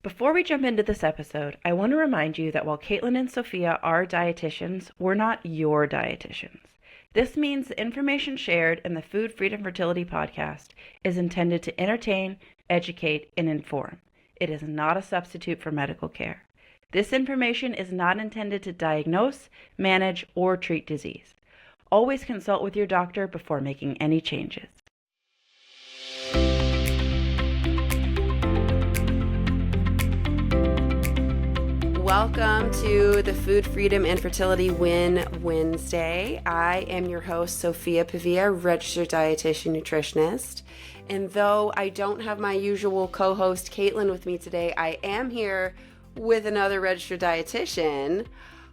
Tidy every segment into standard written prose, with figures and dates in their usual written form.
Before we jump into this episode, I want to remind you that while Caitlin and Sophia are dietitians, we're not your dietitians. This means the information shared in the Food Freedom Fertility podcast is intended to entertain, educate, and inform. It is not a substitute for medical care. This information is not intended to diagnose, manage, or treat disease. Always consult with your doctor before making any changes. Welcome to the Food Freedom and Fertility Win Wednesday. I am your host, Sophia Pavia, registered dietitian nutritionist. And though I don't have my usual co-host, Caitlin, with me today, I am here with another registered dietitian,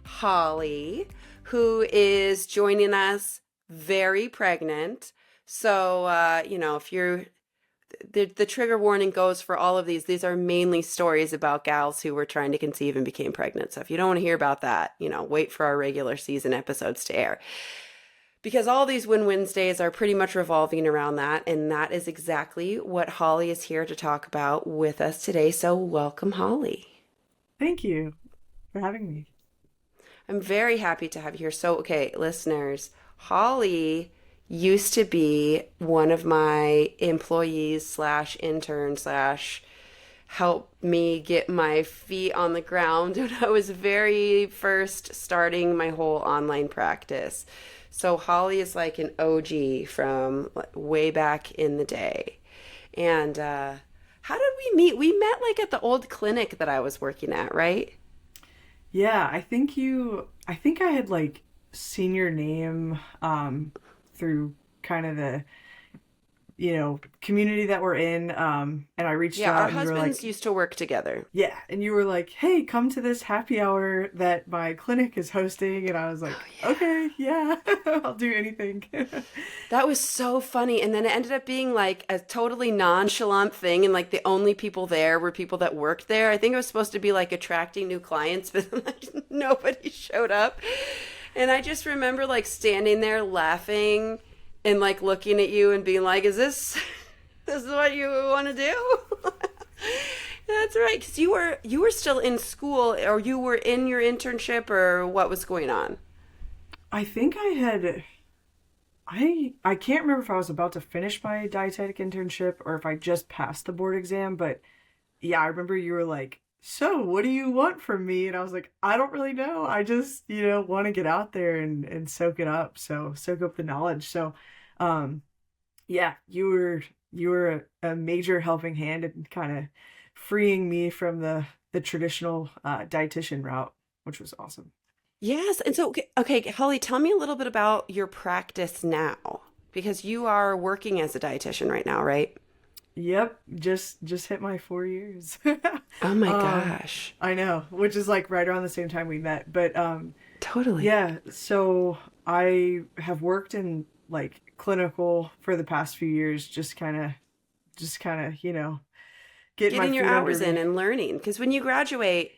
Holly, who is joining us very pregnant. So, if you're the trigger warning goes for all of these. These are mainly stories about gals who were trying to conceive and became pregnant. So if you don't want to hear about that, wait for our regular season episodes to air. Because all these Win Wednesdays are pretty much revolving around that. And that is exactly what Holly is here to talk about with us today. So welcome, Holly. Thank you for having me. I'm very happy to have you here. So, okay, listeners, Holly used to be one of my employees / intern / help me get my feet on the ground when I was very first starting my whole online practice. So Holly is like an OG from way back in the day. And how did we meet? We met like at the old clinic that I was working at, right? Yeah, I think I had like seen your name through kind of the community that we're in, and I reached out. Our and husbands used to work together. Yeah, and you were like, hey, come to this happy hour that my clinic is hosting. And I was like, okay, yeah, I'll do anything. That was so funny. And then it ended up being like a totally nonchalant thing, and like the only people there were people that worked there. I think it was supposed to be like attracting new clients, but like nobody showed up. And I just remember like standing there laughing and like looking at you and being like, this is what you want to do? That's right. Because you were still in school, or you were in your internship, or what was going on? I think I can't remember if I was about to finish my dietetic internship or if I just passed the board exam, but yeah, I remember you were like, so what do you want from me? And I was like, I don't really know. I just, want to get out there and soak it up. So soak up the knowledge. So, yeah, you were a major helping hand in kind of freeing me from the traditional dietitian route, which was awesome. Yes. And so, okay, Holly, tell me a little bit about your practice now, because you are working as a dietitian right now, right? Yep, just hit my 4 years. Oh my gosh. I know, which is like right around the same time we met. But totally. yeah, so I have worked in like clinical for the past few years, just kind of, getting your hours in and learning. Because when you graduate,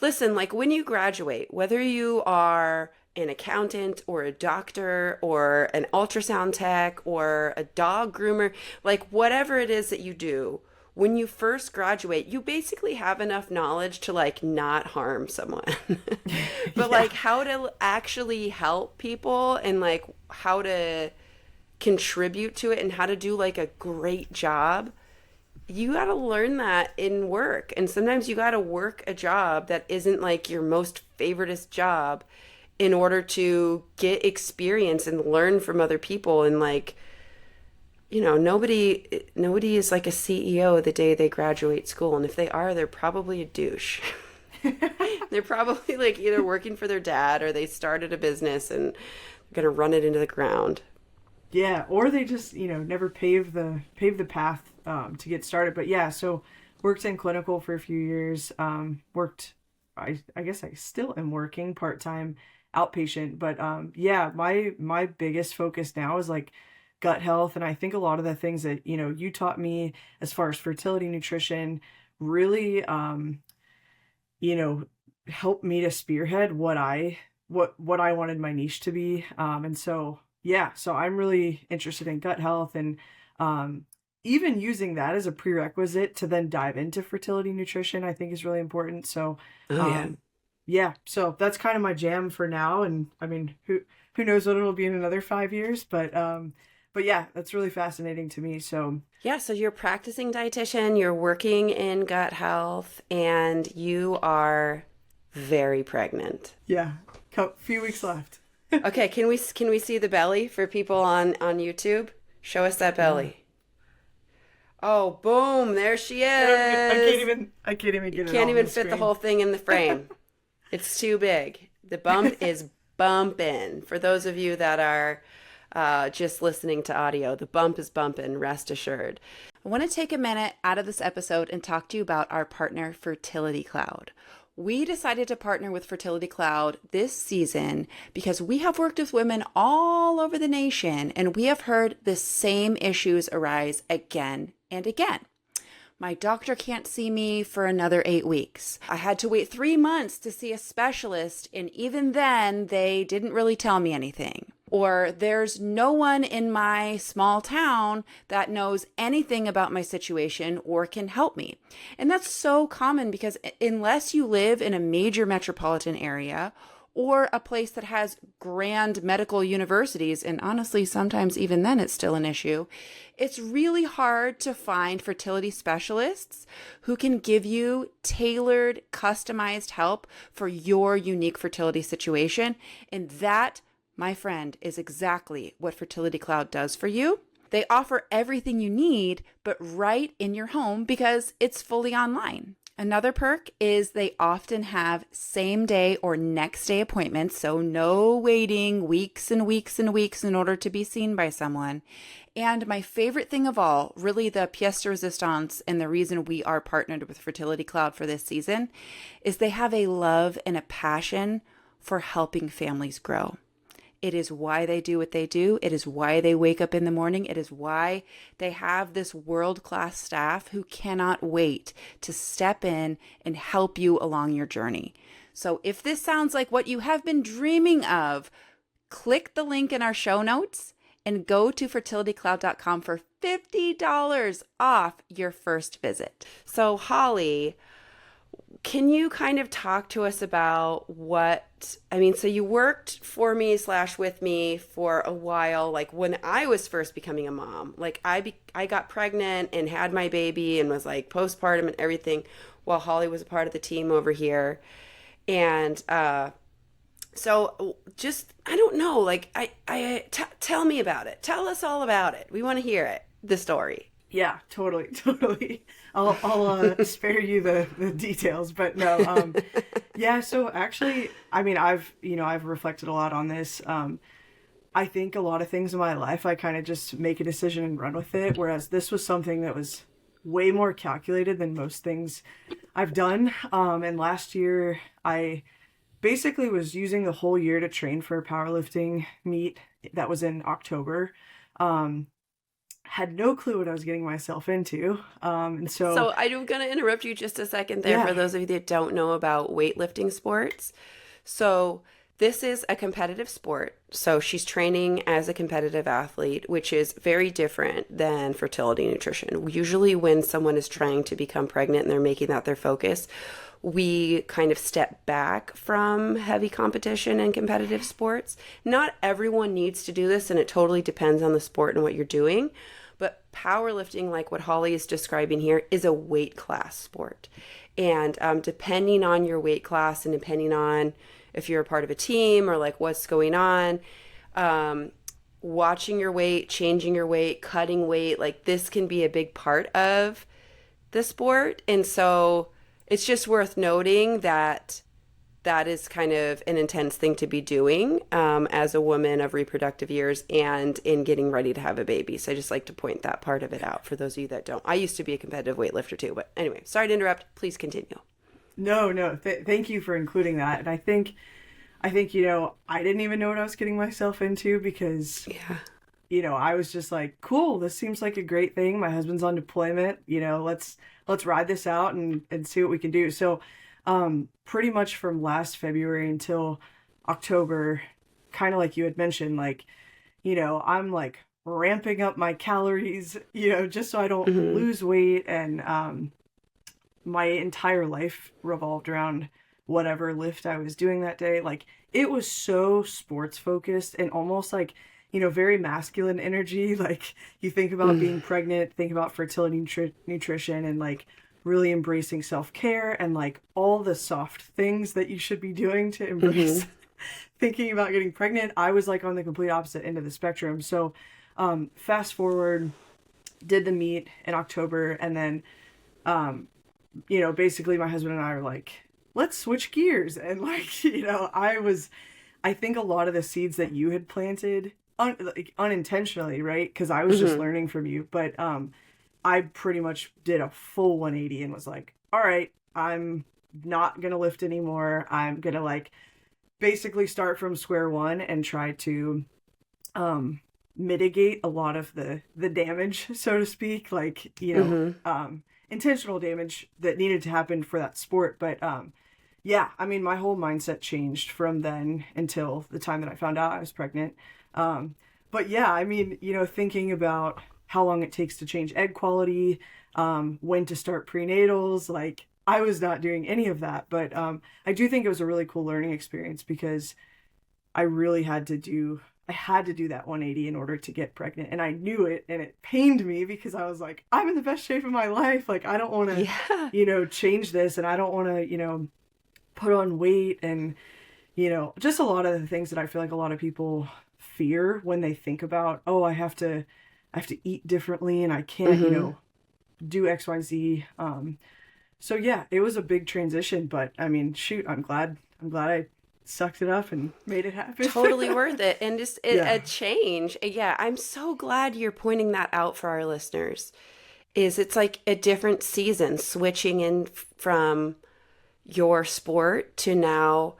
listen, like when you graduate, whether you are an accountant or a doctor or an ultrasound tech or a dog groomer, like whatever it is that you do, when you first graduate, you basically have enough knowledge to like not harm someone, but like how to actually help people and like how to contribute to it and how to do like a great job. You got to learn that in work. And sometimes you got to work a job that isn't like your most favoritist job in order to get experience and learn from other people. And like, nobody is like a CEO the day they graduate school. And if they are, they're probably a douche. They're probably like either working for their dad or they started a business and they're going to run it into the ground. Yeah. Or they just, never pave the path to get started. But yeah, so worked in clinical for a few years, I guess I still am working part-time outpatient, but yeah, my biggest focus now is like gut health. And I think a lot of the things that you taught me as far as fertility nutrition really helped me to spearhead what I wanted my niche to be. And so yeah, so I'm really interested in gut health and even using that as a prerequisite to then dive into fertility nutrition, I think is really important. So, Oh, yeah. yeah, so that's kind of my jam for now. And I mean, who knows what it'll be in another 5 years, but yeah, that's really fascinating to me. So Yeah, so you're practicing dietitian, you're working in gut health, and you are very pregnant. yeah, few weeks left. Okay, can we see the belly for people on YouTube? Show us that Yeah. belly. Oh, boom, there she I can't is. even I can't even You get it can't all on even the fit the screen. whole thing in the frame. It's too big. The bump is bumping. For those of you that are just listening to audio, the bump is bumping, rest assured. I want to take a minute out of this episode and talk to you about our partner, Fertility Cloud. We decided to partner with Fertility Cloud this season because we have worked with women all over the nation and we have heard the same issues arise again and again. My doctor can't see me for another 8 weeks. I had to wait 3 months to see a specialist, and even then, they didn't really tell me anything. Or there's no one in my small town that knows anything about my situation or can help me. And that's so common because unless you live in a major metropolitan area or a place that has grand medical universities, and honestly, sometimes even then it's still an issue, it's really hard to find fertility specialists who can give you tailored, customized help for your unique fertility situation. And that, my friend, is exactly what Fertility Cloud does for you. They offer everything you need, but right in your home because it's fully online. Another perk is they often have same day or next day appointments, so no waiting weeks and weeks and weeks in order to be seen by someone. And my favorite thing of all, really the pièce de résistance and the reason we are partnered with Fertility Cloud for this season, is they have a love and a passion for helping families grow. It is why they do what they do. It is why they wake up in the morning. It is why they have this world-class staff who cannot wait to step in and help you along your journey. So if this sounds like what you have been dreaming of, click the link in our show notes and go to fertilitycloud.com for $50 off your first visit. So Holly, can you kind of talk to us about so you worked for me / with me for a while, like when I was first becoming a mom, like I got pregnant and had my baby and was like postpartum and everything while Holly was a part of the team over here. And, so just, I don't know, like tell me about it. Tell us all about it. We want to hear it, the story. Yeah, totally, totally. I'll spare you the details, but no, yeah. So actually, I mean, I've reflected a lot on this. I think a lot of things in my life, I kind of just make a decision and run with it. Whereas this was something that was way more calculated than most things I've done. And last year, I basically was using the whole year to train for a powerlifting meet that was in October. Had no clue what I was getting myself into. And So I'm going to interrupt you just a second there for those of you that don't know about weightlifting sports. So this is a competitive sport. So she's training as a competitive athlete, which is very different than fertility nutrition. Usually when someone is trying to become pregnant and they're making that their focus, we kind of step back from heavy competition and competitive sports. Not everyone needs to do this, and it totally depends on the sport and what you're doing. But powerlifting, like what Holly is describing here, is a weight class sport. And depending on your weight class and depending on if you're a part of a team or like what's going on, watching your weight, changing your weight, cutting weight, like this can be a big part of the sport. And so it's just worth noting that that is kind of an intense thing to be doing as a woman of reproductive years and in getting ready to have a baby. So I just like to point that part of it out for those of you that don't. I used to be a competitive weightlifter too, but anyway, sorry to interrupt. Please continue. No. Thank you for including that. And I think, I didn't even know what I was getting myself into because, I was just like, cool, this seems like a great thing. My husband's on deployment, let's ride this out and see what we can do. So, pretty much from last February until October, kind of like you had mentioned, like, I'm like ramping up my calories, just so I don't Mm-hmm. lose weight. And my entire life revolved around whatever lift I was doing that day. Like, it was so sports focused and almost like, very masculine energy. Like, you think about being pregnant, think about fertility nutrition, and like really embracing self-care and like all the soft things that you should be doing to embrace thinking about getting pregnant. I was like on the complete opposite end of the spectrum. So fast forward, did the meet in October, and then basically my husband and I are like, let's switch gears. And like, I think a lot of the seeds that you had planted unintentionally, right? Because I was just learning from you. But I pretty much did a full 180 and was like, all right, I'm not going to lift anymore. I'm going to like basically start from square one and try to mitigate a lot of the damage, so to speak, like, intentional damage that needed to happen for that sport. But yeah, I mean, my whole mindset changed from then until the time that I found out I was pregnant. But yeah, I mean, thinking about how long it takes to change egg quality, when to start prenatals, like, I was not doing any of that. But I do think it was a really cool learning experience because I really had to do that 180 in order to get pregnant. And I knew it, and it pained me because I was like, I'm in the best shape of my life. Like, I don't want to, change this, and I don't want to, put on weight, and, just a lot of the things that I feel like a lot of people fear when they think about, oh, I have to eat differently, and I can't, do XYZ. So yeah, it was a big transition, but I mean, shoot, I'm glad I sucked it up and made it happen. Totally worth it. And just a change. Yeah, I'm so glad you're pointing that out for our listeners. It's like a different season, switching in from your sport to now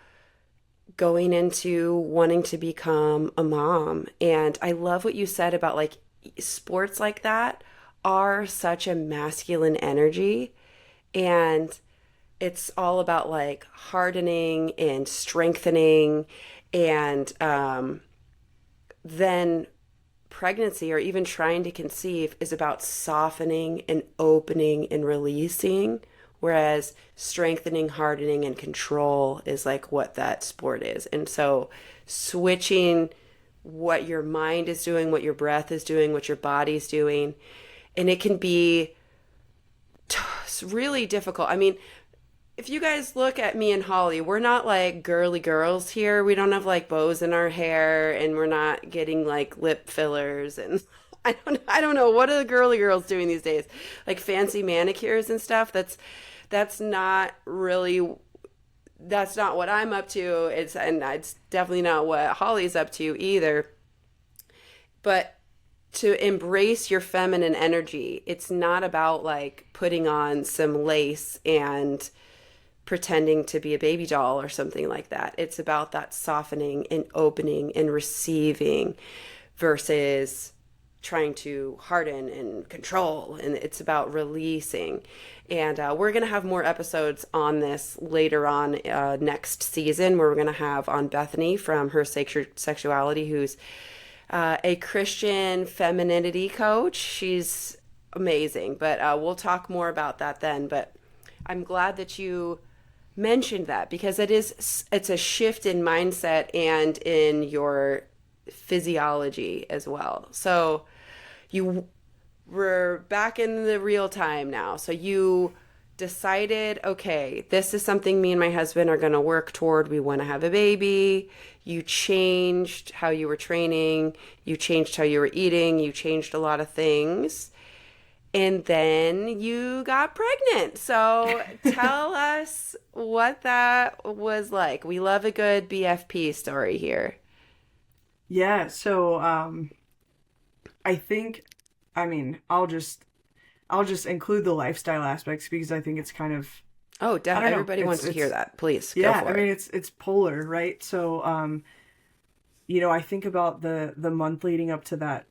going into wanting to become a mom. And I love what you said about like sports like that are such a masculine energy, and it's all about like hardening and strengthening, and then pregnancy or even trying to conceive is about softening and opening and releasing, whereas strengthening, hardening, and control is like what that sport is. And so switching what your mind is doing, what your breath is doing, what your body's doing, and it can be really difficult. I mean, if you guys look at me and Holly, we're not like girly girls here. We don't have like bows in our hair, and we're not getting like lip fillers, and I don't know, what are the girly girls doing these days? Like fancy manicures and stuff. That's not what I'm up to. It's definitely not what Holly's up to either. But to embrace your feminine energy, it's not about like putting on some lace and pretending to be a baby doll or something like that. It's about that softening and opening and receiving versus trying to harden and control. And it's about releasing. And we're going to have more episodes on this later on next season, where we're going to have on Bethany from Her Sexuality, who's a Christian femininity coach. She's amazing, but we'll talk more about that then. But I'm glad that you mentioned that, because it's a shift in mindset and in your physiology as well. So we're back in the real time now. So you decided, okay, this is something me and my husband are going to work toward. We want to have a baby. You changed how you were training. You changed how you were eating. You changed a lot of things. And then you got pregnant. So tell us what that was like. We love a good BFP story here. Yeah, so I think, I mean, I'll just include the lifestyle aspects because I think it's kind of, oh, definitely. Everybody wants to hear that. Please, yeah, go for it. I mean, it's polar, right? So, I think about the month leading up to that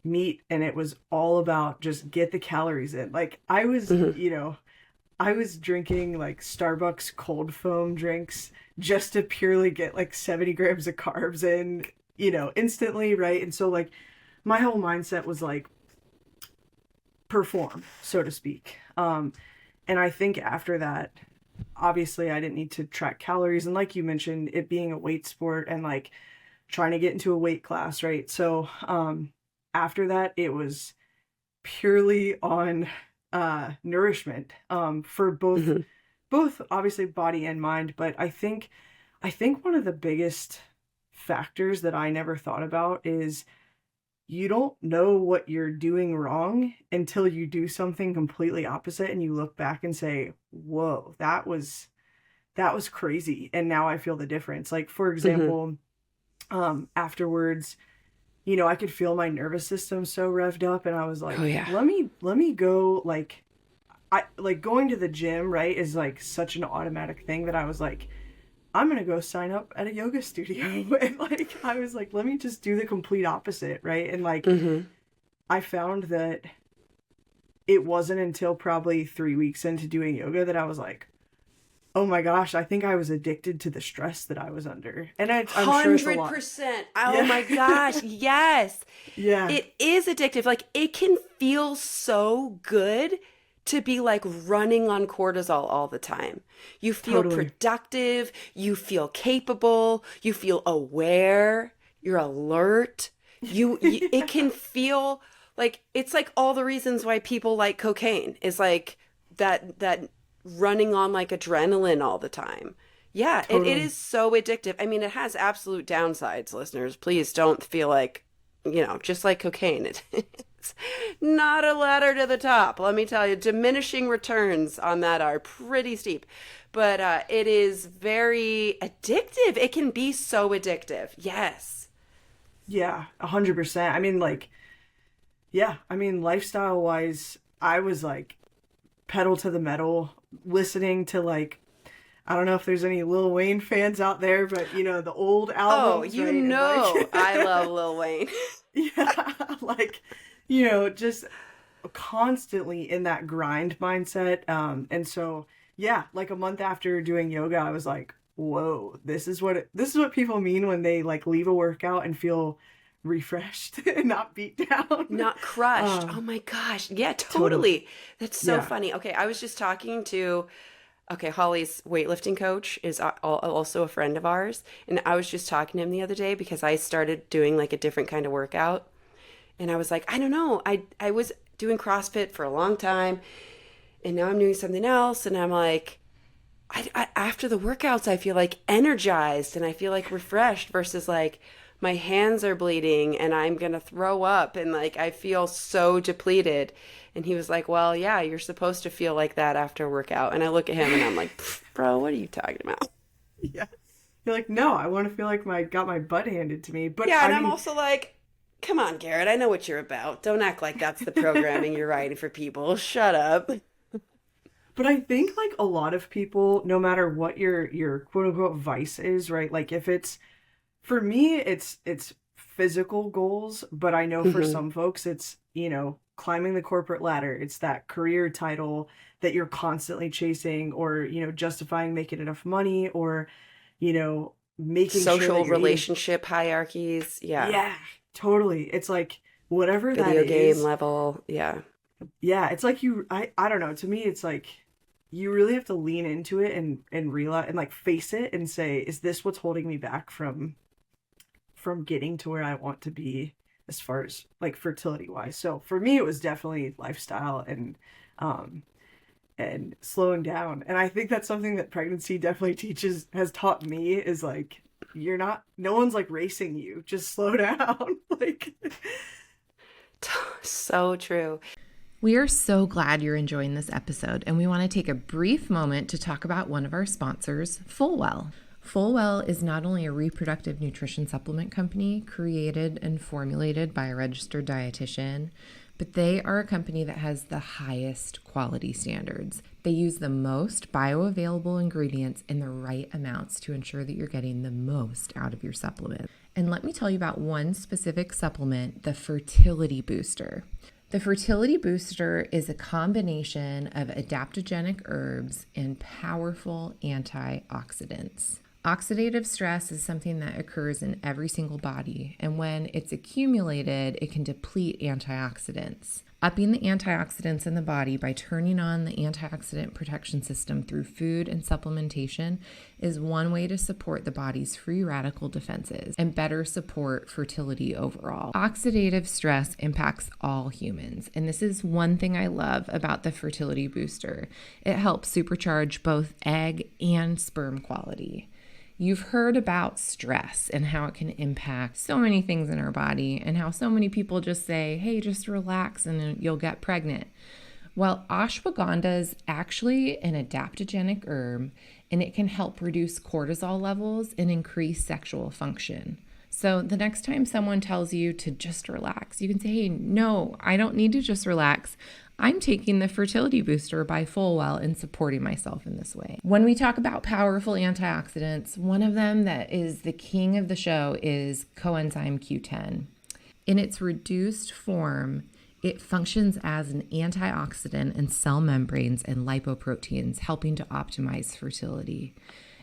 meet, and it was all about just get the calories in. Like, I was, I was drinking like Starbucks cold foam drinks just to purely get like 70 grams of carbs in, instantly, right? And so like my whole mindset was like perform, so to speak. And I think after that, obviously I didn't need to track calories. And like you mentioned, it being a weight sport and like trying to get into a weight class, right? So after that, it was purely on nourishment for both obviously body and mind. But I think one of the biggest factors that I never thought about is you don't know what you're doing wrong until you do something completely opposite and you look back and say, whoa, that was crazy. And now I feel the difference. Like, for example, afterwards, I could feel my nervous system so revved up, and I was like, Oh, yeah. let me go. Like, I like going to the gym, right, is like such an automatic thing that I was like, I'm gonna go sign up at a yoga studio. And like I was like, let me just do the complete opposite, right? And like I found that it wasn't until probably 3 weeks into doing yoga that I was like, oh my gosh, I think I was addicted to the stress that I was under. And I'm sure it's a lot. 100%. Oh my gosh, yes. Yeah. It is addictive. Like, it can feel so good to be like running on cortisol all the time. You feel Totally. productive, you feel capable, you feel aware, you're alert. It can feel like it's like all the reasons why people like cocaine is like that running on like adrenaline all the time. Yeah, it Totally. is so addictive. I mean, it has absolute downsides, listeners. Please don't feel like, just like cocaine, it's not a ladder to the top. Let me tell you, diminishing returns on that are pretty steep. But it is very addictive. It can be so addictive. Yes. Yeah, 100%. I mean, like, yeah, I mean, lifestyle wise, I was like pedal to the metal, listening to like, I don't know if there's any Lil Wayne fans out there, but the old Oh, albums, right? And like, I love Lil Wayne. yeah, like, just constantly in that grind mindset. And so, yeah, like a month after doing yoga, I was like, whoa, this is what people mean when they like leave a workout and feel refreshed and not beat down. Not crushed. Oh my gosh. Yeah, totally. That's so Yeah. funny. Okay, I was just talking to, Holly's weightlifting coach is also a friend of ours. And I was just talking to him the other day because I started doing like a different kind of workout. And I was like, I don't know. I was doing CrossFit for a long time, and now I'm doing something else. And I'm like, after the workouts, I feel like energized and I feel like refreshed versus like my hands are bleeding and I'm going to throw up and like I feel so depleted. And he was like, well, yeah, you're supposed to feel like that after a workout. And I look at him and I'm like, bro, what are you talking about? Yeah. You're like, no, I want to feel like got my butt handed to me. But Yeah, and I I'm mean, also like, come on, Garrett, I know what you're about. Don't act like that's the programming you're writing for people. Shut up. but I think like a lot of people, no matter what your quote unquote vice is, right? Like if it's for me, it's physical goals, but I know for some folks it's, climbing the corporate ladder. It's that career title that you're constantly chasing, or, justifying making enough money, or, making sure Social that you're eating. relationship hierarchies. Yeah. Yeah, totally. It's like whatever that Video game is. level. Yeah. Yeah, it's like I don't know. To me, it's like you really have to lean into it and realize and like face it and say, is this what's holding me back from getting to where I want to be as far as like fertility wise. So for me, it was definitely lifestyle um and slowing down. And I think that's something that pregnancy definitely has taught me is like no one's like racing you. Just slow down. Like So true. We are so glad you're enjoying this episode, and we want to take a brief moment to talk about one of our sponsors, Fullwell. Fullwell is not only a reproductive nutrition supplement company created and formulated by a registered dietitian, but they are a company that has the highest quality standards. They use the most bioavailable ingredients in the right amounts to ensure that you're getting the most out of your supplement. And let me tell you about one specific supplement, the Fertility Booster. The Fertility Booster is a combination of adaptogenic herbs and powerful antioxidants. Oxidative stress is something that occurs in every single body, and when it's accumulated, it can deplete antioxidants. Upping the antioxidants in the body by turning on the antioxidant protection system through food and supplementation is one way to support the body's free radical defenses and better support fertility overall. Oxidative stress impacts all humans, and this is one thing I love about the fertility booster. It helps supercharge both egg and sperm quality. You've heard about stress and how it can impact so many things in our body, and how so many people just say, hey, just relax and you'll get pregnant. Well, ashwagandha is actually an adaptogenic herb, and it can help reduce cortisol levels and increase sexual function. So the next time someone tells you to just relax, you can say, hey, no, I don't need to just relax. I'm taking the fertility booster by Fullwell and supporting myself in this way. When we talk about powerful antioxidants, one of them that is the king of the show is coenzyme Q10. In its reduced form, it functions as an antioxidant in cell membranes and lipoproteins, helping to optimize fertility.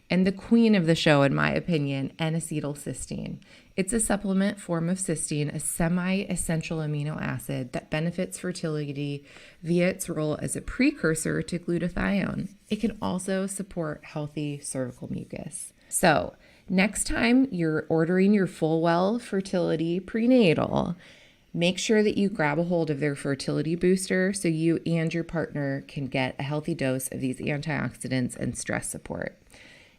And the queen of the show, in my opinion, N-acetylcysteine. It's a supplement form of cysteine, a semi-essential amino acid that benefits fertility via its role as a precursor to glutathione. It can also support healthy cervical mucus. So next time you're ordering your Fullwell Fertility Prenatal, make sure that you grab a hold of their fertility booster so you and your partner can get a healthy dose of these antioxidants and stress support.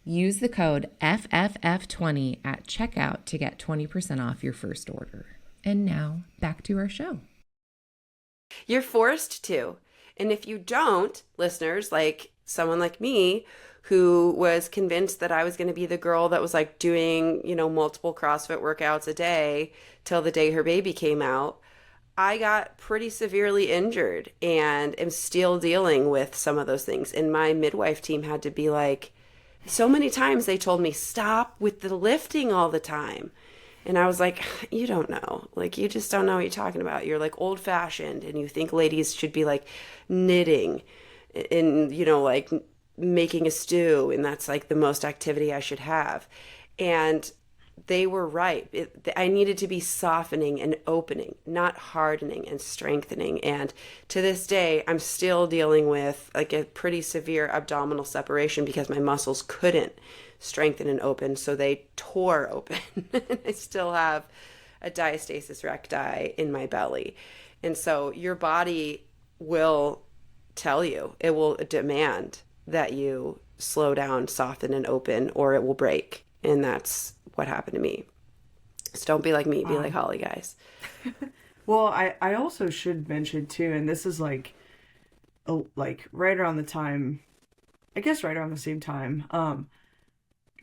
Use the code FFF20 at checkout to get 20% off your first order. And now, back to our show. You're forced to. And if you don't, listeners, like someone like me, who was convinced that I was going to be the girl that was like doing, multiple CrossFit workouts a day till the day her baby came out, I got pretty severely injured and am still dealing with some of those things. And my midwife team had to be like, so many times they told me, stop with the lifting all the time. And I was like, you don't know. Like, you just don't know what you're talking about. You're like old fashioned and you think ladies should be like knitting and, like making a stew. And that's like the most activity I should have. And they were right. I needed to be softening and opening, not hardening and strengthening. And to this day, I'm still dealing with like a pretty severe abdominal separation because my muscles couldn't strengthen and open. So they tore open. I still have a diastasis recti in my belly. And so your body will tell you, it will demand that you slow down, soften, and open, or it will break. And that's what happened to me. So don't be like me, be like Holly, guys. Well, I also should mention too, and this is like right around the time, I guess right around the same time,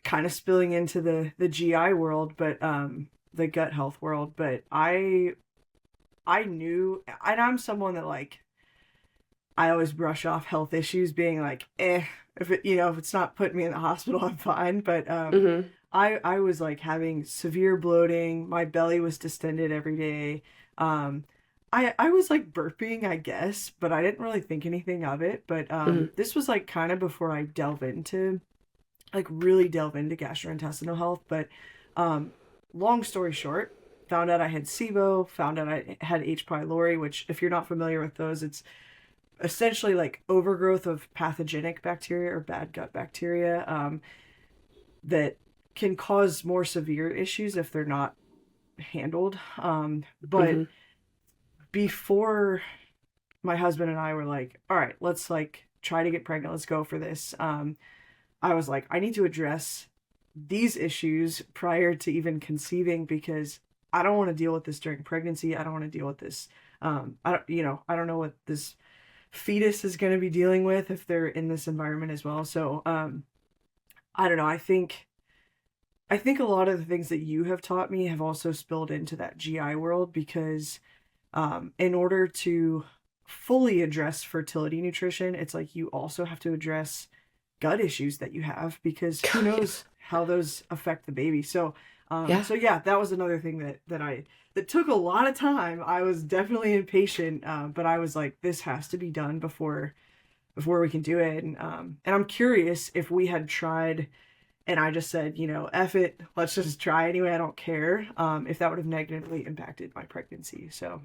kind of spilling into the GI world, but the gut health world. But I knew, and I'm someone that like, I always brush off health issues being like, if it's not putting me in the hospital, I'm fine. But I was like having severe bloating. My belly was distended every day. I was like burping, I guess, but I didn't really think anything of it. But this was like kind of before I really delve into gastrointestinal health. But long story short, found out I had SIBO, found out I had H. pylori, which if you're not familiar with those, it's essentially like overgrowth of pathogenic bacteria or bad gut bacteria that can cause more severe issues if they're not handled. But before my husband and I were like, all right, let's like try to get pregnant. Let's go for this. I was like, I need to address these issues prior to even conceiving because I don't want to deal with this during pregnancy. I don't want to deal with this. I don't know what this fetus is going to be dealing with if they're in this environment as well. So, I don't know. I think a lot of the things that you have taught me have also spilled into that GI world because, in order to fully address fertility nutrition, it's like you also have to address gut issues that you have because who knows how those affect the baby. So, that was another thing that took a lot of time. I was definitely impatient, but I was like, this has to be done before we can do it. And I'm curious if we had tried And I just said, F it, let's just try anyway. I don't care if that would have negatively impacted my pregnancy. So,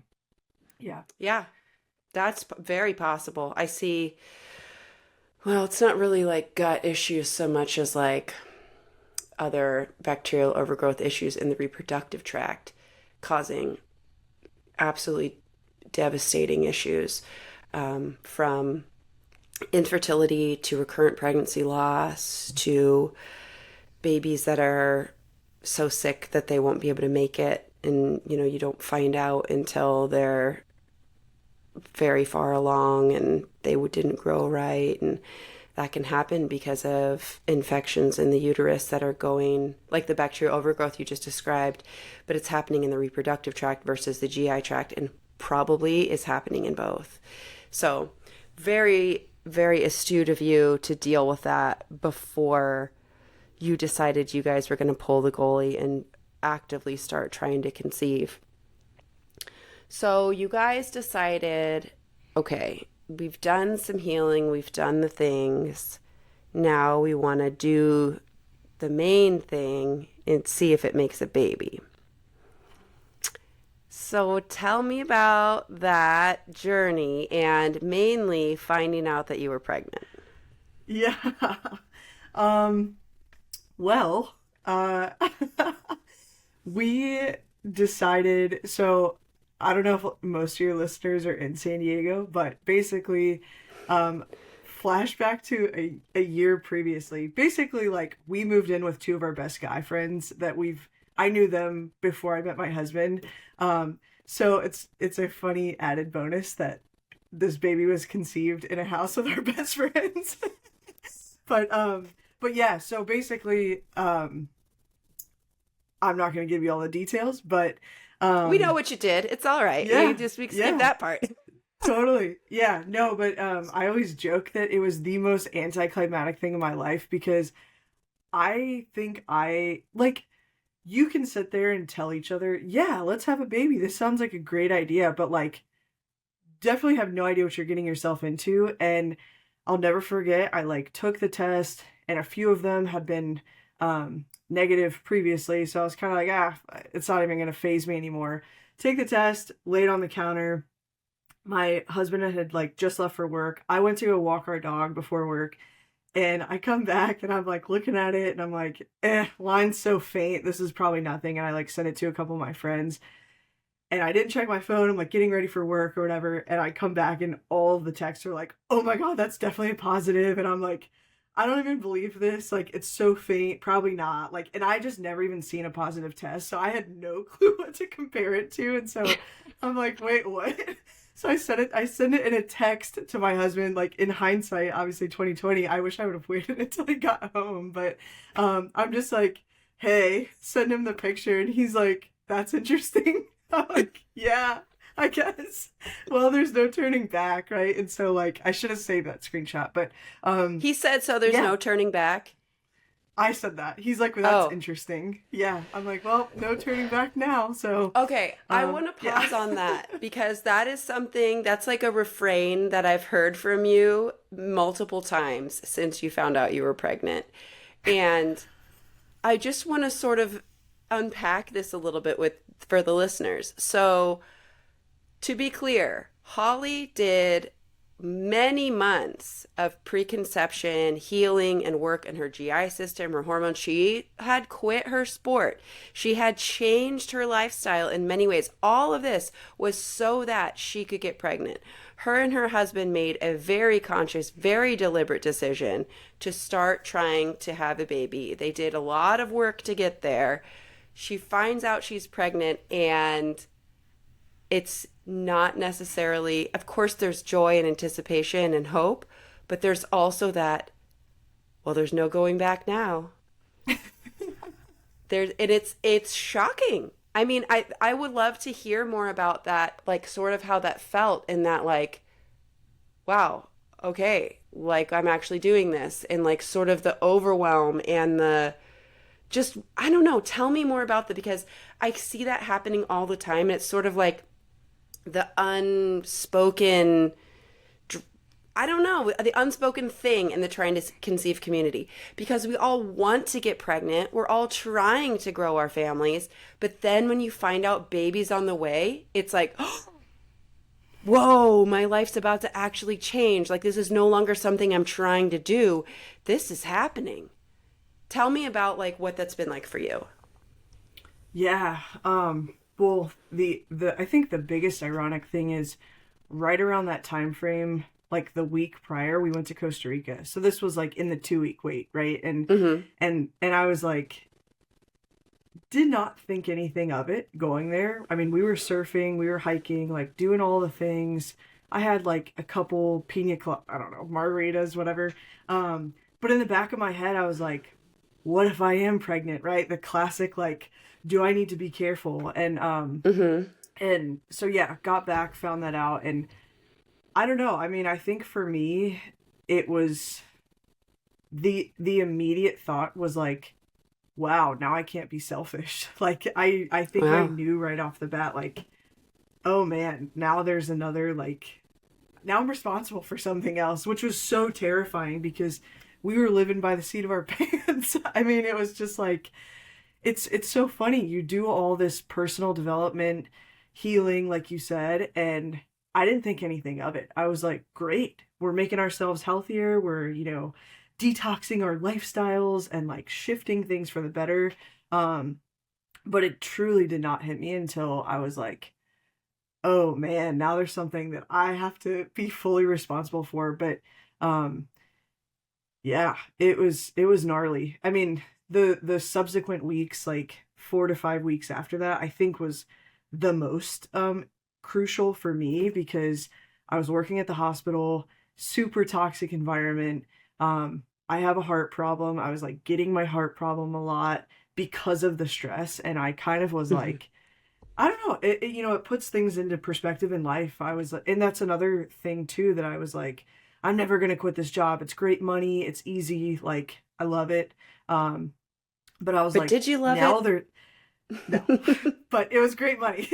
yeah. Yeah, that's very possible. I see. Well, it's not really like gut issues so much as like other bacterial overgrowth issues in the reproductive tract causing absolutely devastating issues, from infertility to recurrent pregnancy loss to babies that are so sick that they won't be able to make it. And, you don't find out until they're very far along and they didn't grow right. And that can happen because of infections in the uterus that are going, like the bacterial overgrowth you just described, but it's happening in the reproductive tract versus the GI tract, and probably is happening in both. So very, very astute of you to deal with that before you decided you guys were going to pull the goalie and actively start trying to conceive. So you guys decided, okay, we've done some healing, we've done the things. Now we want to do the main thing and see if it makes a baby. So tell me about that journey and mainly finding out that you were pregnant. Yeah. Well, we decided, so I don't know if most of your listeners are in San Diego, but basically, flashback to a year previously. Basically, like, we moved in with two of our best guy friends that I knew them before I met my husband. So it's a funny added bonus that this baby was conceived in a house with our best friends. But yeah, so basically, I'm not going to give you all the details, but we know what you did. It's all right. Yeah, We skip that part. Totally. Yeah, no, but I always joke that it was the most anticlimactic thing in my life because I think you can sit there and tell each other, yeah, let's have a baby. This sounds like a great idea, but like definitely have no idea what you're getting yourself into. And I'll never forget, I like took the test and a few of them had been negative previously. So I was kind of like, it's not even going to faze me anymore. Take the test, lay it on the counter. My husband had like just left for work. I went to go walk our dog before work. And I come back and I'm like looking at it and I'm like, line's so faint. This is probably nothing. And I like sent it to a couple of my friends. And I didn't check my phone. I'm like getting ready for work or whatever. And I come back and all of the texts are like, oh my God, that's definitely a positive. And I'm like, I don't even believe this. Like, it's so faint. Probably not. Like, and I just never even seen a positive test. So I had no clue what to compare it to. And so I'm like, wait, what? So I sent it in a text to my husband, like in hindsight, obviously 2020, I wish I would have waited until he got home. But I'm just like, hey, send him the picture. And he's like, that's interesting. I'm like, yeah, I guess. Well, there's no turning back, right? And so like, I should have saved that screenshot. But he said, so there's no turning back. I said that. He's like, well, that's interesting. Yeah. I'm like, well, no turning back now. So okay, I want to pause on that because that is something that's like a refrain that I've heard from you multiple times since you found out you were pregnant. And I just want to sort of unpack this a little bit for the listeners. So to be clear, Holly did many months of preconception, healing, and work in her GI system, her hormones. She had quit her sport. She had changed her lifestyle in many ways. All of this was so that she could get pregnant. Her and her husband made a very conscious, very deliberate decision to start trying to have a baby. They did a lot of work to get there. She finds out she's pregnant, and it's not necessarily, of course, there's joy and anticipation and hope, but there's also that, well, there's no going back now. It's shocking. I mean, I would love to hear more about that, like sort of how that felt and that like, wow, okay, like I'm actually doing this, and like sort of the overwhelm and the just, I don't know, tell me more about that because I see that happening all the time. And it's sort of like the unspoken I don't know, the unspoken thing in the trying to conceive community, because we all want to get pregnant. We're all trying to grow our families. But then when you find out baby's on the way, it's like, whoa, my life's about to actually change. Like, this is no longer something I'm trying to do. This is happening. Tell me about like what that's been like for you. Yeah. Well, the I think the biggest ironic thing is right around that time frame, like the week prior, we went to Costa Rica. So this was like in the 2-week wait, right? And I was like, did not think anything of it going there. I mean, we were surfing, we were hiking, like doing all the things. I had like a couple I don't know, margaritas, whatever. But in the back of my head, I was like, what if I am pregnant, right? The classic, like, do I need to be careful? And so, yeah, got back, found that out. And I don't know. I mean, I think for me, it was the immediate thought was like, wow, now I can't be selfish. Like, I think I knew right off the bat, like, oh man, now there's another, like, now I'm responsible for something else, which was so terrifying because we were living by the seat of our pants. I mean, it was just like, it's so funny. You do all this personal development, healing, like you said, and I didn't think anything of it. I was like, great, we're making ourselves healthier. We're, detoxing our lifestyles and like shifting things for the better. But it truly did not hit me until I was like, oh man, now there's something that I have to be fully responsible for. But yeah, it was gnarly. I mean, the subsequent weeks, like 4 to 5 weeks after that, I think was the most crucial for me because I was working at the hospital, super toxic environment. I have a heart problem. I was like getting my heart problem a lot because of the stress. And I kind of was like, I don't know, it puts things into perspective in life. I was, and that's another thing too, that I was like, I'm never going to quit this job. It's great money. It's easy. Like, I love it. But I was like, did you love it? No, but it was great money.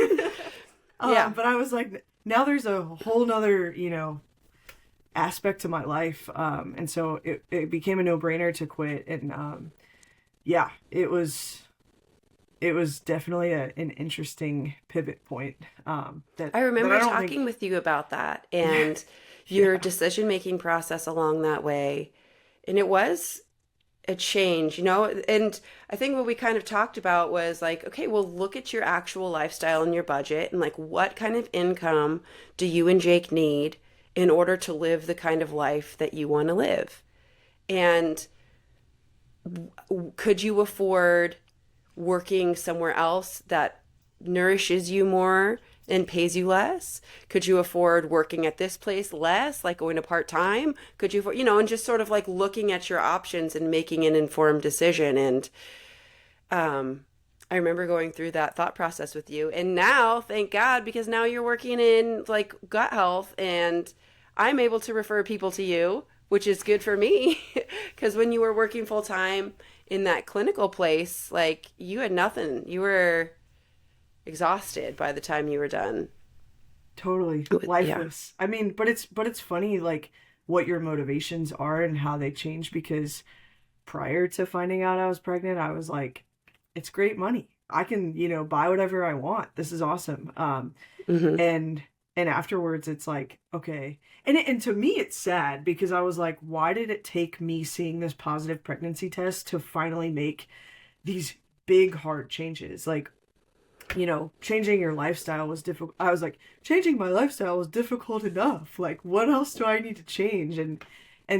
Yeah. But I was like, now there's a whole nother, aspect to my life. And so it became a no-brainer to quit. And yeah, it was definitely an interesting pivot point. That I remember that talking with you about that and your decision-making process along that way. And it was a change, and I think what we kind of talked about was like, okay, well, look at your actual lifestyle and your budget and like what kind of income do you and Jake need in order to live the kind of life that you want to live? And could you afford working somewhere else that nourishes you more and pays you less? Could you afford working at this place less, like going to part-time? Could you afford, and just sort of like looking at your options and making an informed decision. And I remember going through that thought process with you. And now, thank God, because now you're working in like gut health and I'm able to refer people to you, which is good for me. Because when you were working full-time in that clinical place, like you had nothing. You were exhausted by the time you were done. Totally lifeless. Yeah. I mean, but it's funny like what your motivations are and how they change, because prior to finding out I was pregnant, I was like, it's great money. I can, buy whatever I want. This is awesome. And afterwards it's like, okay. And to me it's sad because I was like, why did it take me seeing this positive pregnancy test to finally make these big hard changes? Like, changing your lifestyle was difficult. I was like, changing my lifestyle was difficult enough. Like, what else do I need to change? And I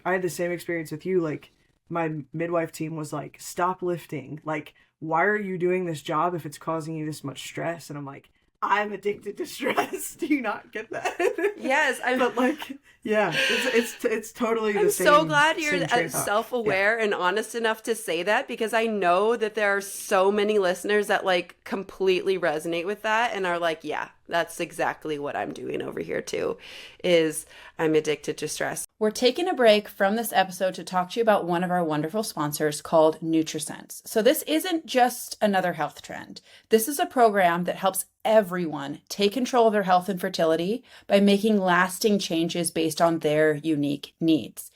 had the same experience with you. Like, my midwife team was like, stop lifting. Like, why are you doing this job if it's causing you this much stress? And I'm like, I'm addicted to stress. Do you not get that? Yes. But like, yeah, it's totally the same. I'm so glad you're self-aware and honest enough to say that, because I know that there are so many listeners that like completely resonate with that and are like, yeah, that's exactly what I'm doing over here too, is I'm addicted to stress. We're taking a break from this episode to talk to you about one of our wonderful sponsors called NutriSense. So this isn't just another health trend. This is a program that helps everyone take control of their health and fertility by making lasting changes based on their unique needs.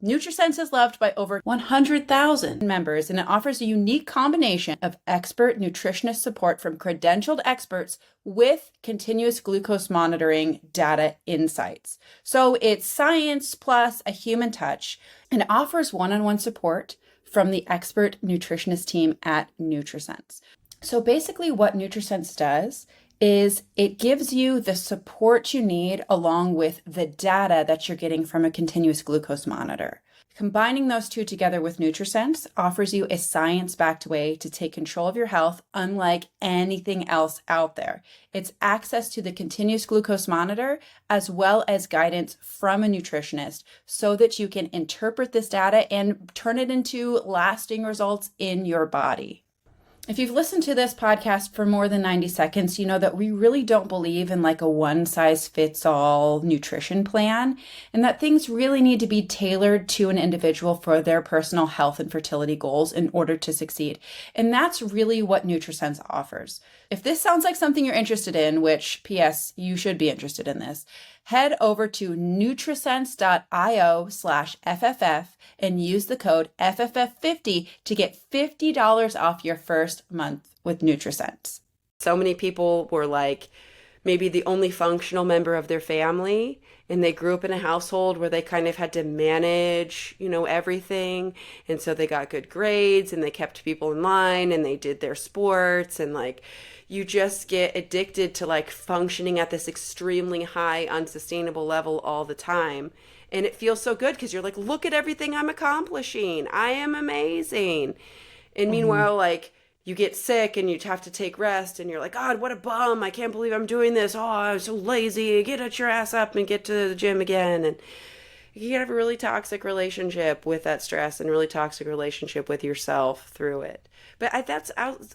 NutriSense is loved by over 100,000 members, and it offers a unique combination of expert nutritionist support from credentialed experts with continuous glucose monitoring data insights. So it's science plus a human touch, and it offers one-on-one support from the expert nutritionist team at NutriSense. So basically what NutriSense does is it gives you the support you need along with the data that you're getting from a continuous glucose monitor. Combining those two together with NutriSense offers you a science-backed way to take control of your health unlike anything else out there. It's access to the continuous glucose monitor as well as guidance from a nutritionist so that you can interpret this data and turn it into lasting results in your body. If you've listened to this podcast for more than 90 seconds, you know that we really don't believe in like a one-size-fits-all nutrition plan, and that things really need to be tailored to an individual for their personal health and fertility goals in order to succeed. And that's really what NutriSense offers. If this sounds like something you're interested in, which, P.S., you should be interested in this, head over to nutrisense.io/FFF and use the code FFF50 to get $50 off your first month with NutriSense. So many people were like maybe the only functional member of their family, and they grew up in a household where they kind of had to manage, everything. And so they got good grades and they kept people in line and they did their sports, and like you just get addicted to like functioning at this extremely high, unsustainable level all the time. And it feels so good because you're like, look at everything I'm accomplishing. I am amazing. And meanwhile, like you get sick and you have to take rest and you're like, God, what a bum. I can't believe I'm doing this. Oh, I'm so lazy. Get your ass up and get to the gym again. And you can have a really toxic relationship with that stress and a really toxic relationship with yourself through it. But that's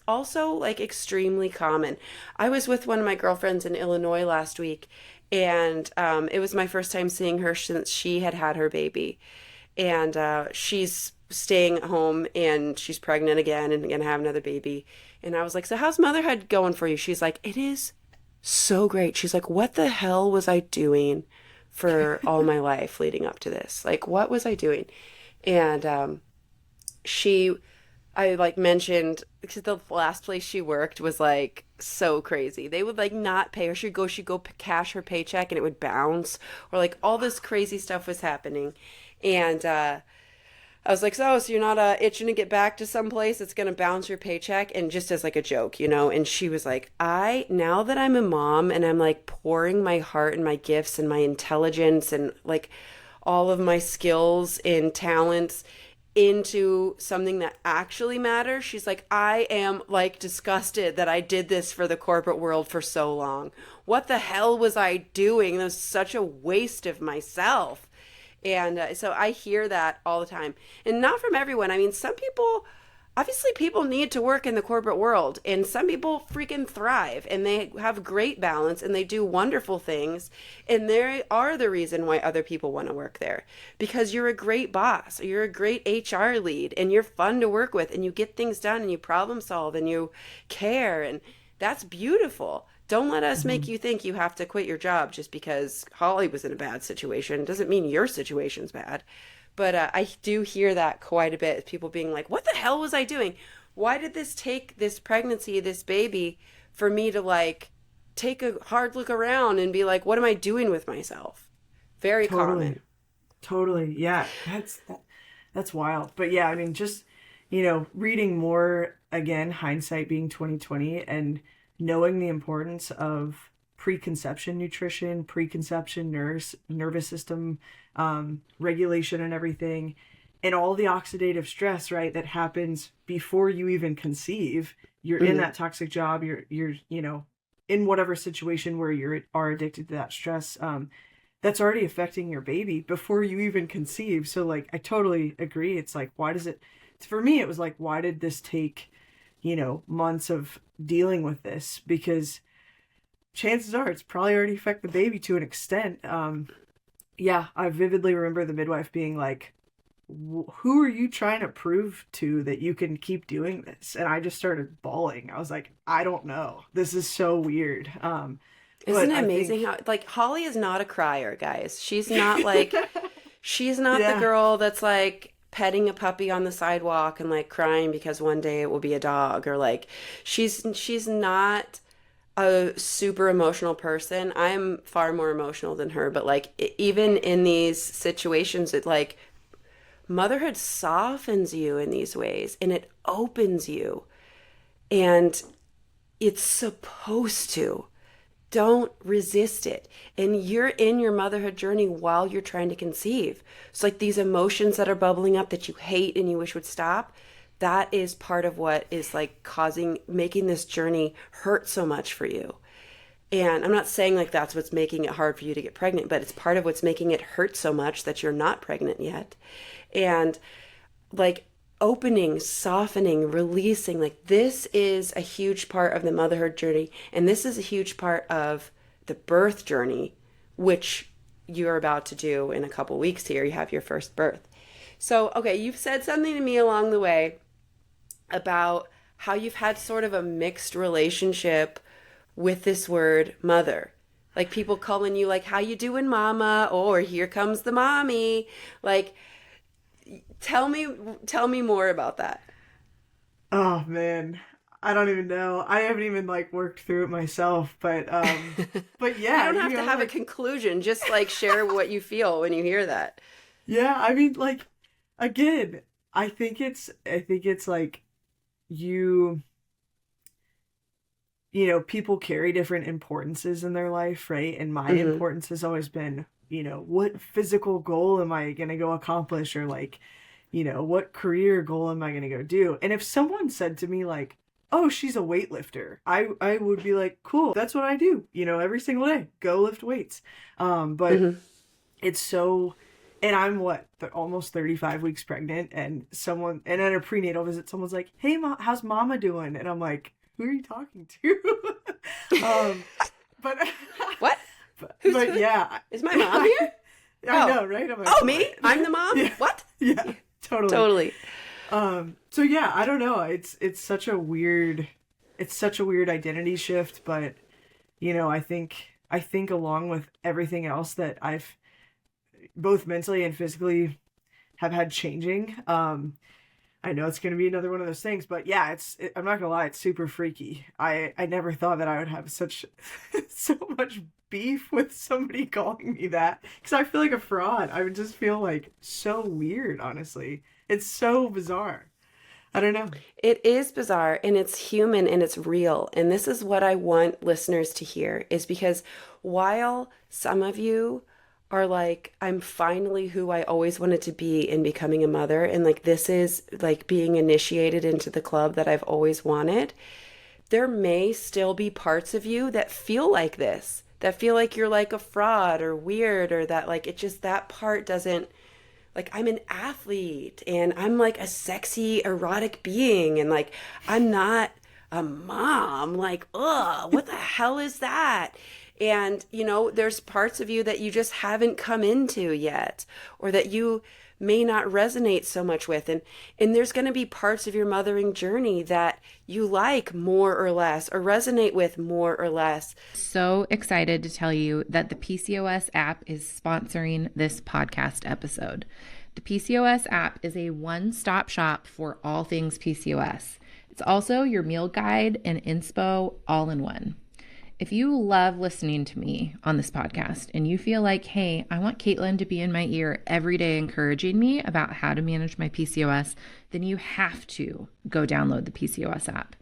also like extremely common. I was with one of my girlfriends in Illinois last week, and it was my first time seeing her since she had her baby. And she's staying home and she's pregnant again and going to have another baby. And I was like, so how's motherhood going for you? She's like, it is so great. She's like, what the hell was I doing for all my life leading up to this? Like, what was I doing? And I like mentioned, because the last place she worked was like so crazy. They would like not pay her. She'd go cash her paycheck and it would bounce, or like all this crazy stuff was happening. And I was like, so you're not itching to get back to some place that's going to bounce your paycheck? And just as like a joke, And she was like, now that I'm a mom and I'm like pouring my heart and my gifts and my intelligence and like all of my skills and talents into something that actually matters, she's like, I am like disgusted that I did this for the corporate world for so long. What the hell was I doing? That was such a waste of myself. And so I hear that all the time, and not from everyone. I mean, some people, obviously people need to work in the corporate world, and some people freaking thrive and they have great balance and they do wonderful things. And they are the reason why other people want to work there, because you're a great boss, or you're a great HR lead, and you're fun to work with, and you get things done and you problem solve and you care. And that's beautiful. Don't let us make you think you have to quit your job just because Holly was in a bad situation. It doesn't mean your situation's bad. But I do hear that quite a bit. People being like, what the hell was I doing? Why did this take this pregnancy, this baby, for me to like take a hard look around and be like, what am I doing with myself? Very common. Totally. Yeah. That's wild. But yeah, I mean, just, reading more, again, hindsight being 2020, and knowing the importance of preconception nutrition, preconception nervous system regulation and everything, and all the oxidative stress, right, that happens before you even conceive. You're in that toxic job, you're in whatever situation where you are addicted to that stress, that's already affecting your baby before you even conceive. So like, I totally agree. It's like, for me, it was like, why did this take months of dealing with this? Because chances are it's probably already affected the baby to an extent. yeah, I vividly remember the midwife being like, who are you trying to prove to that you can keep doing this? And I just started bawling. I was like, I don't know. This is so weird. Isn't But it I amazing think how, like, Holly is not a crier, guys. She's not like, she's not the yeah. girl that's like petting a puppy on the sidewalk and like crying because one day it will be a dog, or like she's not a super emotional person. I'm far more emotional than her, but like even in these situations, it like motherhood softens you in these ways and it opens you, and it's supposed to. Don't resist it. And you're in your motherhood journey while you're trying to conceive. So like these emotions that are bubbling up that you hate and you wish would stop, that is part of what is like making this journey hurt so much for you. And I'm not saying like that's what's making it hard for you to get pregnant, but it's part of what's making it hurt so much that you're not pregnant yet. And like opening, softening, releasing, like this is a huge part of the motherhood journey. And this is a huge part of the birth journey, which you're about to do in a couple weeks here. You have your first birth. So, okay, you've said something to me along the way about how you've had sort of a mixed relationship with this word mother. Like people calling you like, how you doing, mama? Or here comes the mommy. Like, tell me more about that. Oh man, I don't even know. I haven't even like worked through it myself, but yeah, You don't have to have a conclusion. Just like share what you feel when you hear that. yeah, I mean like again, I think it's like you people carry different importances in their life, right? And my importance has always been, what physical goal am I going to go accomplish, or like, what career goal am I going to go do? And if someone said to me like, oh, she's a weightlifter, I would be like, cool, that's what I do, every single day, go lift weights. But it's so, and I'm almost 35 weeks pregnant, and at a prenatal visit, someone's like, hey, how's mama doing? And I'm like, who are you talking to? But what? But yeah, is my mom here? I know, right? I'm like, oh, me? I'm the mom? Yeah. What? Yeah, totally. So yeah, I don't know. It's such a weird identity shift, but I think along with everything else that I've both mentally and physically have had changing, I know it's going to be another one of those things, but yeah, I'm not gonna lie, it's super freaky. I never thought that I would have so much beef with somebody calling me that, because I feel like a fraud. I would just feel like so weird, honestly. It's so bizarre. I don't know. It is bizarre, and it's human, and it's real. And this is what I want listeners to hear, is because while some of you are like, I'm finally who I always wanted to be in becoming a mother, and like this is like being initiated into the club that I've always wanted, there may still be parts of you that feel like this, that feel like you're like a fraud or weird, or that like it just, that part doesn't, like I'm an athlete and I'm like a sexy erotic being, and like I'm not a mom, like ugh, what the hell is that? And, there's parts of you that you just haven't come into yet, or that you may not resonate so much with. And there's going to be parts of your mothering journey that you like more or less, or resonate with more or less. So excited to tell you that the PCOS app is sponsoring this podcast episode. The PCOS app is a one-stop shop for all things PCOS. It's also your meal guide and inspo all in one. If you love listening to me on this podcast and you feel like, hey, I want Caitlin to be in my ear every day encouraging me about how to manage my PCOS, then you have to go download the PCOS app.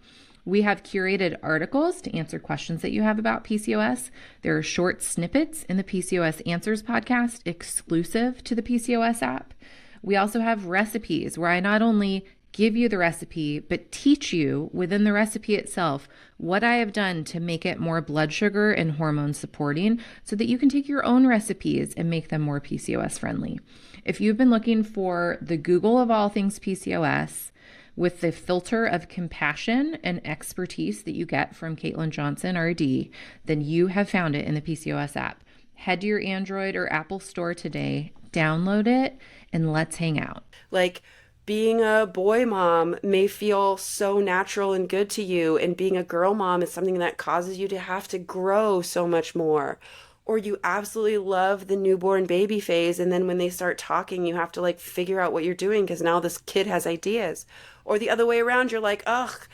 We have curated articles to answer questions that you have about PCOS. There are short snippets in the PCOS Answers podcast exclusive to the PCOS app. We also have recipes where I not only give you the recipe, but teach you within the recipe itself what I have done to make it more blood sugar and hormone supporting, so that you can take your own recipes and make them more PCOS friendly. If you've been looking for the Google of all things PCOS with the filter of compassion and expertise that you get from Caitlin Johnson, RD, then you have found it in the PCOS app. Head to your Android or Apple store today, download it, and let's hang out. Like, being a boy mom may feel so natural and good to you, and being a girl mom is something that causes you to have to grow so much more. Or you absolutely love the newborn baby phase, and then when they start talking, you have to like figure out what you're doing because now this kid has ideas. Or the other way around, you're like, ugh,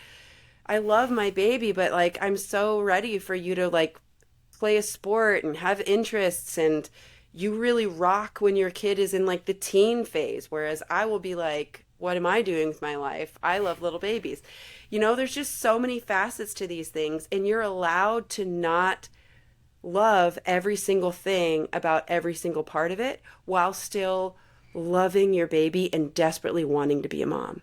I love my baby, but like I'm so ready for you to like play a sport and have interests, and you really rock when your kid is in like the teen phase, whereas I will be like, what am I doing with my life? I love little babies. There's just so many facets to these things, and you're allowed to not love every single thing about every single part of it while still loving your baby and desperately wanting to be a mom.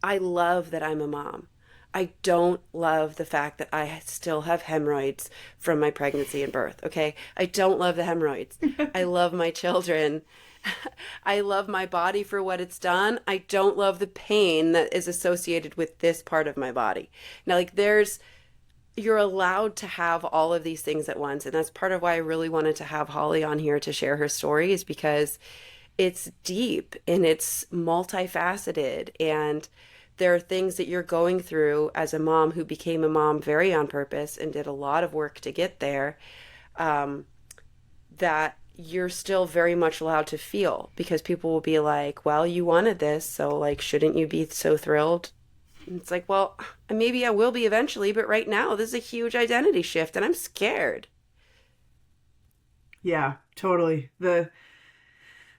I love that I'm a mom. I don't love the fact that I still have hemorrhoids from my pregnancy and birth, okay? I don't love the hemorrhoids. I love my children. I love my body for what it's done. I don't love the pain that is associated with this part of my body. Now, like you're allowed to have all of these things at once. And that's part of why I really wanted to have Holly on here to share her story, is because it's deep and it's multifaceted, and there are things that you're going through as a mom who became a mom very on purpose and did a lot of work to get there, that you're still very much allowed to feel, because people will be like, well, you wanted this, so like, shouldn't you be so thrilled? And it's like, well, maybe I will be eventually, but right now this is a huge identity shift and I'm scared. Yeah, totally. The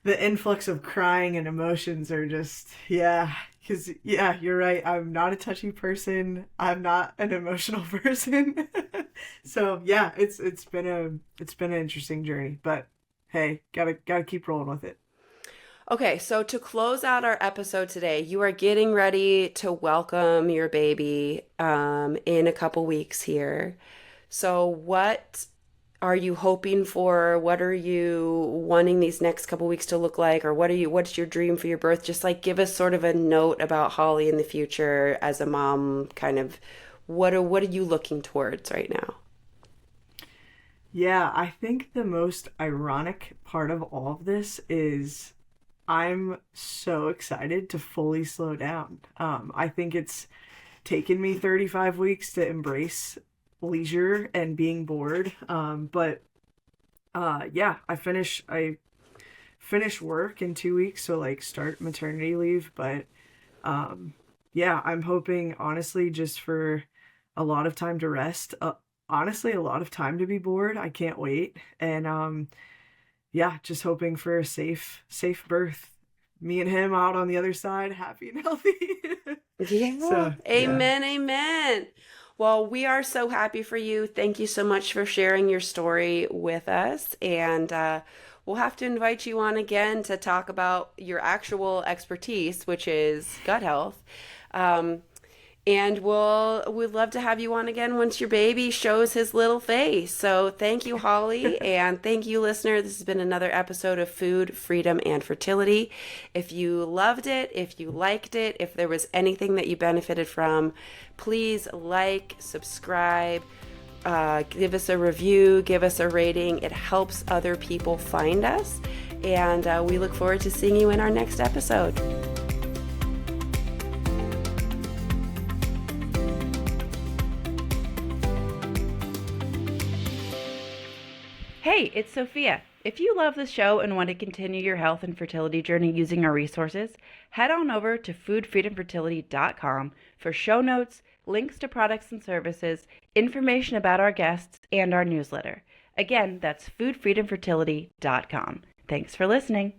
influx of crying and emotions are just, yeah, because, yeah, you're right. I'm not a touchy person. I'm not an emotional person. So yeah, it's been an interesting journey, but hey, gotta keep rolling with it. Okay, so to close out our episode today, you are getting ready to welcome your baby in a couple weeks here. So what are you hoping for? What are you wanting these next couple weeks to look like? Or what's your dream for your birth? Just like give us sort of a note about Holly in the future as a mom, kind of what are you looking towards right now? Yeah, I think the most ironic part of all of this is I'm so excited to fully slow down. I think it's taken me 35 weeks to embrace leisure and being bored. But yeah, I finish work in 2 weeks, so like start maternity leave. But yeah, I'm hoping honestly just for a lot of time to rest. Honestly, a lot of time to be bored. I can't wait. And yeah, just hoping for a safe birth. Me and him out on the other side, happy and healthy. Yeah. So, amen, amen. Well, we are so happy for you. Thank you so much for sharing your story with us. And we'll have to invite you on again to talk about your actual expertise, which is gut health. And we'd love to have you on again once your baby shows his little face. So thank you, Holly, and thank you, listener. This has been another episode of Food, Freedom, and Fertility. If you loved it, if you liked it, if there was anything that you benefited from, please like, subscribe, give us a review, give us a rating. It helps other people find us. And we look forward to seeing you in our next episode. Hey, it's Sophia. If you love the show and want to continue your health and fertility journey using our resources, head on over to foodfreedomfertility.com for show notes, links to products and services, information about our guests, and our newsletter. Again, that's foodfreedomfertility.com. Thanks for listening.